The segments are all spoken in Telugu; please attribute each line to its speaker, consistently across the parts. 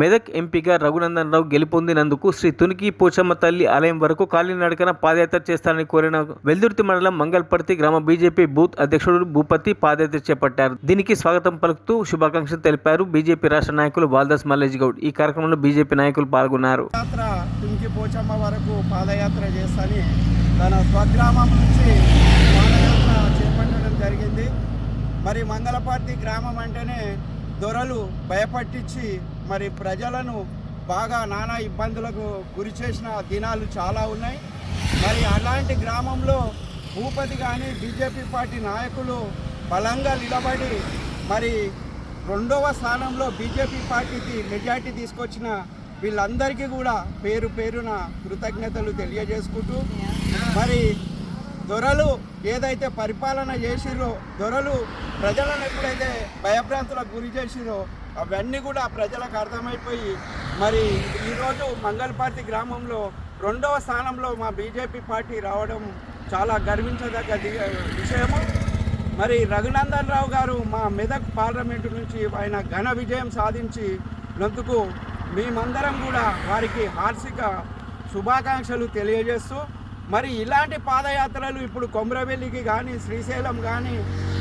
Speaker 1: మెదక్ ఎంపీగా రఘునందన్ రావు గెలుపొందినందుకు శ్రీ తునికి పోచమ్మ తల్లి ఆలయం వరకు కాలినడకన పాదయాత్ర చేస్తారని కోరిన వెల్దుర్తి మండలం మంగళపర్తి గ్రామ బీజేపీ బూత్ అధ్యక్షుడు భూపతి పాదయాత్ర చేపట్టారు. దీనికి స్వాగతం పలుకుతూ శుభాకాంక్షలు తెలిపారు బీజేపీ రాష్ట్ర నాయకులు వాల్దాస్ మల్లేష్ గౌడ్. ఈ కార్యక్రమంలో బీజేపీ నాయకులు పాల్గొన్నారు.
Speaker 2: తుంకి పోచమ్మ వరకు పాదయాత్ర చేస్తాని తన స్వగ్రామం నుంచి పాదయాత్ర చేపట్టడం జరిగింది. మరి మంగళపర్తి గ్రామం అంటేనే దొరలు భయపట్టించి మరి ప్రజలను బాగా నానా ఇబ్బందులకు గురి చేసిన దినాలు చాలా ఉన్నాయి. మరి అలాంటి గ్రామంలో భూపతి కానీ బీజేపీ పార్టీ నాయకులు బలంగా నిలబడి మరి 2వ స్థానంలో బీజేపీ పార్టీకి మెజార్టీ తీసుకొచ్చిన వీళ్ళందరికీ కూడా పేరు పేరున కృతజ్ఞతలు తెలియజేసుకుంటూ మరి దొరలు ఏదైతే పరిపాలన చేసిరో, దొరలు ప్రజలను ఎప్పుడైతే భయభ్రాంతులకు గురి చేసిరో అవన్నీ కూడా ప్రజలకు అర్థమైపోయి మరి ఈరోజు మంగళపర్తి గ్రామంలో 2వ స్థానంలో మా బీజేపీ పార్టీ రావడం చాలా గర్వించదగ్గ విషయము. మరి రఘునందన్ రావు గారు మా మెదక్ పార్లమెంటు నుంచి ఆయన ఘన విజయం సాధించినందుకు మేమందరం కూడా వారికి హార్దిక శుభాకాంక్షలు తెలియజేస్తూ మరి ఇలాంటి పాదయాత్రలు ఇప్పుడు కొమ్రవెల్లికి కానీ శ్రీశైలం కానీ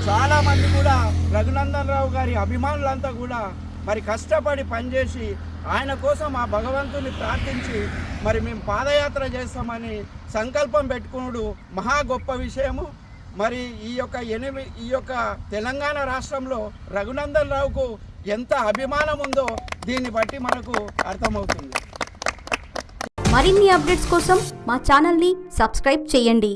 Speaker 2: చాలామంది కూడా రఘునందన్ రావు గారి అభిమానులంతా కూడా మరి కష్టపడి పనిచేసి ఆయన కోసం ఆ భగవంతుని ప్రార్థించి మరి మేము పాదయాత్ర చేస్తామని సంకల్పం పెట్టుకున్నాడు మహా గొప్ప విషయము. మరి ఈ యొక్క తెలంగాణ రాష్ట్రంలో రఘునందన్ రావుకు ఎంత అభిమానం ఉందో దీన్ని బట్టి మనకు అర్థమవుతుంది.
Speaker 3: మరిన్ని అప్డేట్స్ కోసం మా ఛానల్ని సబ్స్క్రైబ్ చేయండి.